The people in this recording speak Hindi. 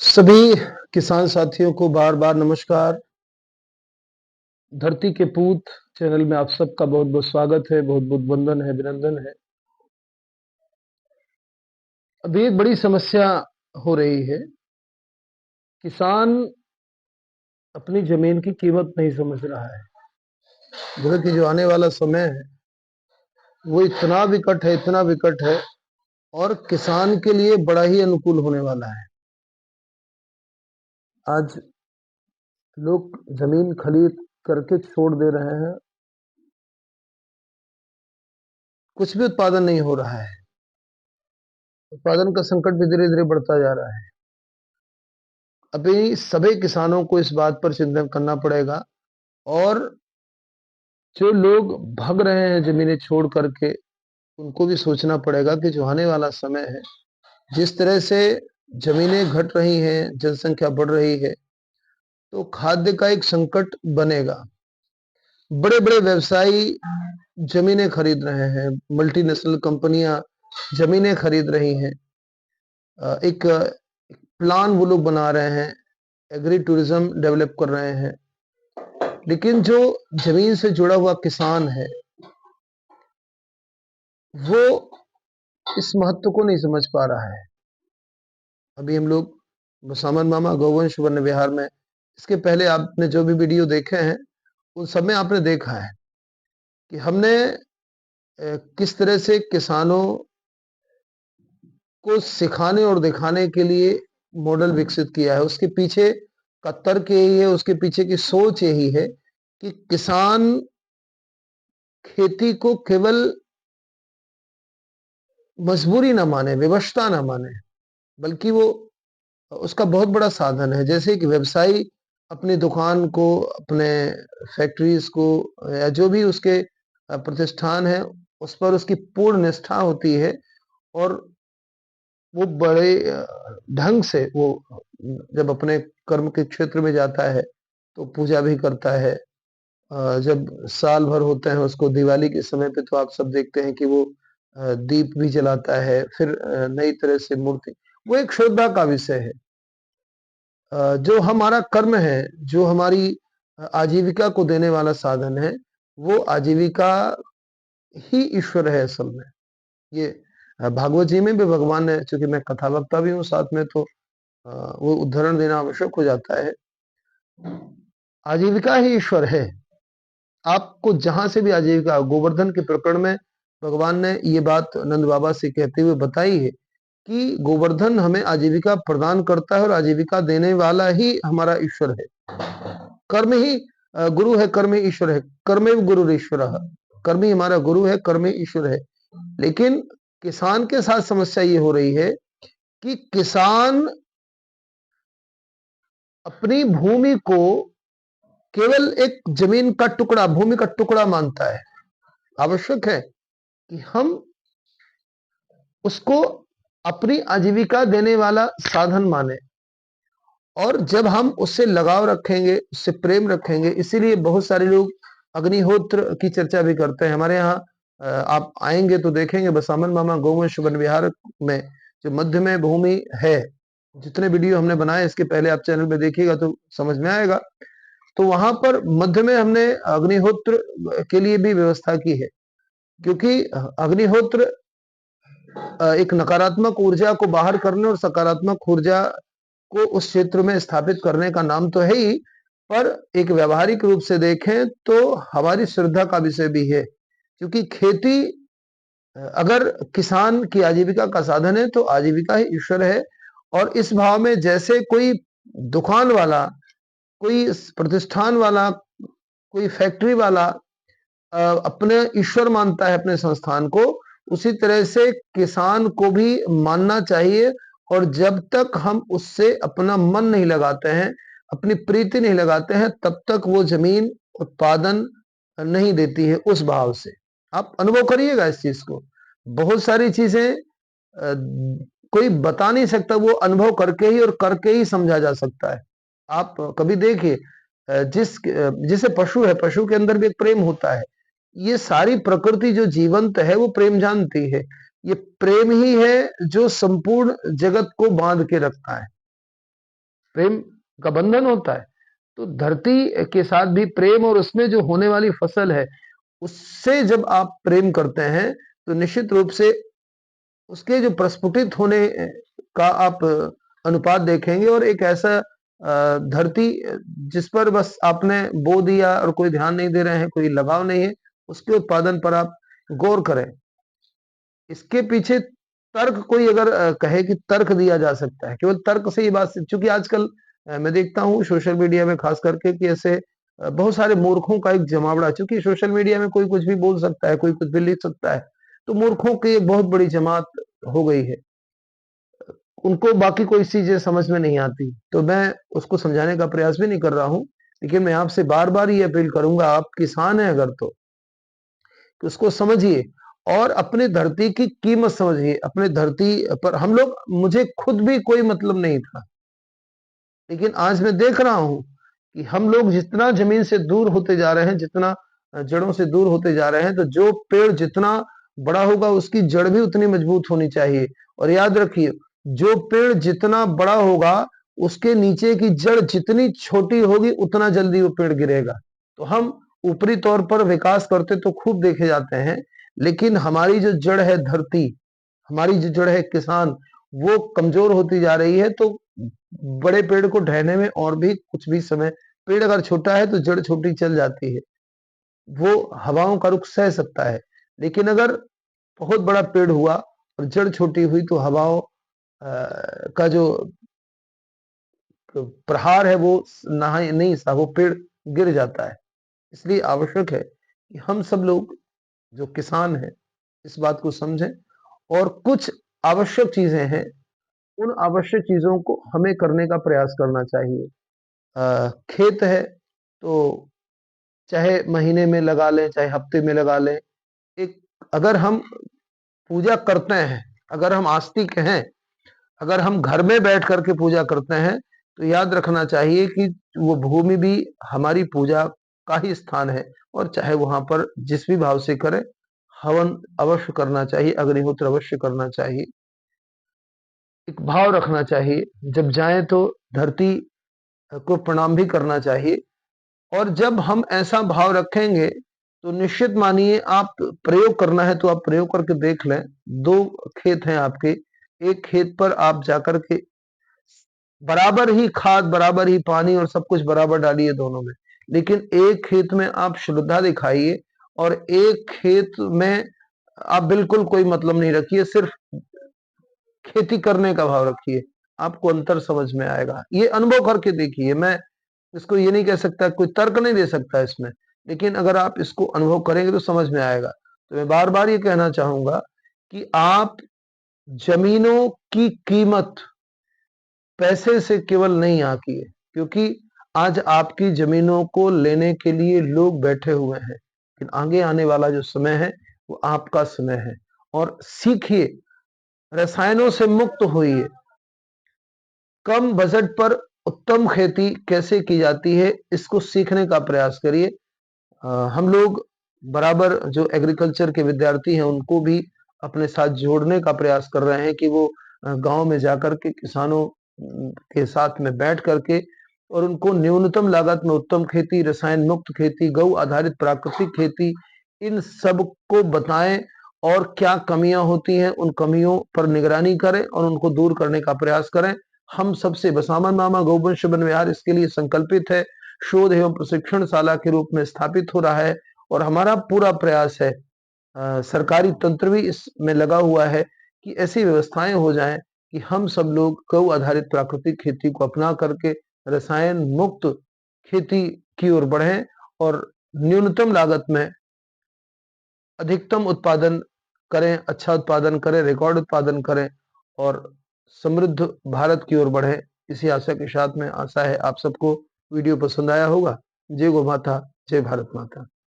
सभी किसान साथियों को बार बार नमस्कार। धरती के पूत चैनल में आप सबका बहुत बहुत स्वागत है, बहुत बहुत वंदन है, अभिनंदन है। अभी एक बड़ी समस्या हो रही है। किसान अपनी जमीन की कीमत नहीं समझ रहा है। जो कि जो आने वाला समय है वो इतना विकट है, इतना विकट है और किसान के लिए बड़ा ही अनुकूल होने वाला है। आज लोग जमीन खरीद करके छोड़ दे रहे हैं, कुछ भी उत्पादन नहीं हो रहा है। उत्पादन का संकट भी धीरे धीरे बढ़ता जा रहा है। अभी सभी किसानों को इस बात पर चिंतन करना पड़ेगा और जो लोग भाग रहे हैं जमीनें छोड़ करके, उनको भी सोचना पड़ेगा कि जो आने वाला समय है, जिस तरह से जमीनें घट रही हैं, जनसंख्या बढ़ रही है, तो खाद्य का एक संकट बनेगा। बड़े बड़े व्यवसायी जमीनें खरीद रहे हैं, मल्टीनेशनल कंपनियां जमीनें खरीद रही हैं। एक प्लान वो लोग बना रहे हैं, एग्री टूरिज्म डेवलप कर रहे हैं। लेकिन जो जमीन से जुड़ा हुआ किसान है, वो इस महत्व को नहीं समझ पा रहा है। अभी हम लोग सामन मामा गौवंश वन विहार में, इसके पहले आपने जो भी वीडियो देखे हैं उन सब में आपने देखा है कि हमने किस तरह से किसानों को सिखाने और दिखाने के लिए मॉडल विकसित किया है। उसके पीछे का तर्क यही है, उसके पीछे की सोच यही है कि किसान खेती को केवल मजबूरी ना माने, विवशता ना माने, बल्कि वो उसका बहुत बड़ा साधन है। जैसे कि व्यवसायी अपनी दुकान को, अपने फैक्ट्रीज को या जो भी उसके प्रतिष्ठान है, उस पर उसकी पूर्ण निष्ठा होती है और वो बड़े ढंग से वो जब अपने कर्म के क्षेत्र में जाता है तो पूजा भी करता है। जब साल भर होते हैं उसको दिवाली के समय पे, तो आप सब देखते हैं कि वो दीप भी जलाता है, फिर नई तरह से मूर्ति, वो एक श्रद्धा का विषय है। जो हमारा कर्म है, जो हमारी आजीविका को देने वाला साधन है, वो आजीविका ही ईश्वर है असल में। ये भागवत जी में भी भगवान ने, चूंकि मैं कथा वक्ता भी हूँ साथ में, तो वो उदाहरण देना आवश्यक हो जाता है। आजीविका ही ईश्वर है। आपको जहां से भी आजीविका, गोवर्धन के प्रकरण में भगवान ने ये बात नंद बाबा से कहते हुए बताई है कि गोवर्धन हमें आजीविका प्रदान करता है और आजीविका देने वाला ही हमारा ईश्वर है। कर्म ही गुरु है, कर्म ही ईश्वर है। कर्मेव गुरु ईश्वर, कर्म ही हमारा गुरु है, कर्म ही ईश्वर है। लेकिन किसान के साथ समस्या ये हो रही है कि किसान अपनी भूमि को केवल एक जमीन का टुकड़ा, भूमि का टुकड़ा मानता है। आवश्यक है कि हम उसको अपनी आजीविका देने वाला साधन माने, और जब हम उससे लगाव रखेंगे, उससे प्रेम रखेंगे, इसीलिए बहुत सारे लोग अग्निहोत्र की चर्चा भी करते हैं। हमारे यहाँ आप आएंगे तो देखेंगे, बसामन मामा गौवंश वन विहार में जो मध्य में भूमि है, जितने वीडियो हमने बनाए इसके पहले आप चैनल में देखिएगा तो समझ में आएगा। तो वहां पर मध्य में हमने अग्निहोत्र के लिए भी व्यवस्था की है, क्योंकि अग्निहोत्र एक नकारात्मक ऊर्जा को बाहर करने और सकारात्मक ऊर्जा को उस क्षेत्र में स्थापित करने का नाम तो है ही, पर एक व्यवहारिक रूप से देखें तो हमारी श्रद्धा का विषय भी है। क्योंकि खेती, अगर किसान की आजीविका का साधन है तो आजीविका ही ईश्वर है। और इस भाव में जैसे कोई दुकान वाला, कोई प्रतिष्ठान वाला, कोई फैक्ट्री वाला अपने ईश्वर मानता है अपने संस्थान को, उसी तरह से किसान को भी मानना चाहिए। और जब तक हम उससे अपना मन नहीं लगाते हैं, अपनी प्रीति नहीं लगाते हैं, तब तक वो जमीन उत्पादन नहीं देती है उस भाव से। आप अनुभव करिएगा इस चीज को। बहुत सारी चीजें कोई बता नहीं सकता, वो अनुभव करके ही और करके ही समझा जा सकता है। आप कभी देखिए, जैसे पशु है, पशु के अंदर भी एक प्रेम होता है। ये सारी प्रकृति जो जीवंत है वो प्रेम जानती है। ये प्रेम ही है जो संपूर्ण जगत को बांध के रखता है। प्रेम का बंधन होता है। तो धरती के साथ भी प्रेम और उसमें जो होने वाली फसल है, उससे जब आप प्रेम करते हैं, तो निश्चित रूप से उसके जो प्रस्फुटित होने का आप अनुपात देखेंगे और एक ऐसा धरती जिस पर बस आपने बो दिया और कोई ध्यान नहीं दे रहे हैं, कोई लगाव नहीं है, उसके उत्पादन पर आप गौर करें। इसके पीछे तर्क कोई अगर कहे कि तर्क दिया जा सकता है, केवल तर्क से ही बात चूँकि आजकल मैं देखता हूँ सोशल मीडिया में ख़ास करके कि ऐसे बहुत सारे मूर्खों का एक जमावड़ा, चूँकि सोशल मीडिया में कोई कुछ भी बोल सकता है, कोई कुछ भी लिख सकता है, तो मूर्खों की एक बहुत बड़ी जमात हो गई है। उनको बाकी कोई चीज़ें समझ में नहीं आती, तो मैं उसको समझाने का प्रयास भी नहीं कर रहा हूँ। लेकिन मैं आपसे बार-बार ये अपील करूँगा, आप किसान हैं अगर तो उसको समझिए और अपनी धरती की कीमत समझिए। अपने धरती पर हम लोग मुझे खुद भी कोई मतलब नहीं था, लेकिन आज मैं देख रहा हूँ कि हम लोग जितना ज़मीन से दूर होते जा रहे हैं, जितना जड़ों से दूर होते जा रहे हैं, तो जो पेड़ जितना बड़ा होगा, उसकी जड़ भी उतनी मजबूत होनी चाहिए। और याद रखिए, जो पेड़ जितना बड़ा होगा, उसके नीचे की जड़ जितनी छोटी होगी, उतना जल्दी वो पेड़ गिरेगा। तो हम ऊपरी तौर पर विकास करते तो खूब देखे जाते हैं, लेकिन हमारी जो जड़ है धरती, हमारी जो जड़ है किसान, वो कमजोर होती जा रही है। तो बड़े पेड़ को ढहने में और भी कुछ भी समय, पेड़ अगर छोटा है तो जड़ छोटी चल जाती है, वो हवाओं का रुख सह सकता है। लेकिन अगर बहुत बड़ा पेड़ हुआ और जड़ छोटी हुई तो हवाओं का जो प्रहार है वो नहा नहीं सा वो पेड़ गिर जाता है। इसलिए आवश्यक है कि हम सब लोग जो किसान हैं इस बात को समझें और कुछ आवश्यक चीजें हैं, उन आवश्यक चीजों को हमें करने का प्रयास करना चाहिए। खेत है तो चाहे महीने में लगा लें, चाहे हफ्ते में लगा लें। एक अगर हम पूजा करते हैं, अगर हम आस्तिक हैं, अगर हम घर में बैठ करके पूजा करते हैं, तो याद रखना चाहिए कि वो भूमि भी हमारी पूजा का ही स्थान है और चाहे वहां पर जिस भी भाव से करें, हवन अवश्य करना चाहिए, अग्निहोत्र अवश्य करना चाहिए, एक भाव रखना चाहिए। जब जाएं तो धरती को प्रणाम भी करना चाहिए। और जब हम ऐसा भाव रखेंगे तो निश्चित मानिए, आप प्रयोग करना है तो आप प्रयोग करके देख लें। दो खेत हैं आपके, एक खेत पर आप जाकर के बराबर ही खाद, बराबर ही पानी और सब कुछ बराबर डालिए दोनों में, लेकिन एक खेत में आप श्रद्धा दिखाइए और एक खेत में आप बिल्कुल कोई मतलब नहीं रखिए, सिर्फ खेती करने का भाव रखिए। आपको अंतर समझ में आएगा, ये अनुभव करके देखिए। मैं इसको ये नहीं कह सकता, कोई तर्क नहीं दे सकता इसमें, लेकिन अगर आप इसको अनुभव करेंगे तो समझ में आएगा। तो मैं बार बार ये कहना चाहूंगा कि आप जमीनों की कीमत पैसे से केवल नहीं आकी है, क्योंकि आज आपकी जमीनों को लेने के लिए लोग बैठे हुए हैं, लेकिन आगे आने वाला जो समय है वो आपका समय है। और सीखिए, रसायनों से मुक्त होइए, कम बजट पर उत्तम खेती कैसे की जाती है इसको सीखने का प्रयास करिए। हम लोग बराबर जो एग्रीकल्चर के विद्यार्थी हैं उनको भी अपने साथ जोड़ने का प्रयास कर रहे हैं कि वो गांव में जाकर के किसानों के साथ में बैठ करके और उनको न्यूनतम लागत में उत्तम खेती, रसायन मुक्त खेती, गौ आधारित प्राकृतिक खेती, इन सब को बताएं और क्या कमियां होती हैं उन कमियों पर निगरानी करें और उनको दूर करने का प्रयास करें। हम सबसे बसामन मामा गौवंश वन विहार इसके लिए संकल्पित है, शोध एवं प्रशिक्षण शाला के रूप में स्थापित हो रहा है और हमारा पूरा प्रयास है, सरकारी तंत्र भी इसमें लगा हुआ है कि ऐसी व्यवस्थाएं हो जाएं कि हम सब लोग गौ आधारित प्राकृतिक खेती को अपना करके रसायन मुक्त खेती की ओर बढ़ें और न्यूनतम लागत में अधिकतम उत्पादन करें, अच्छा उत्पादन करें, रिकॉर्ड उत्पादन करें और समृद्ध भारत की ओर बढ़ें। इसी आशा के साथ में आशा है आप सबको वीडियो पसंद आया होगा। जय गौ माता, जय भारत माता।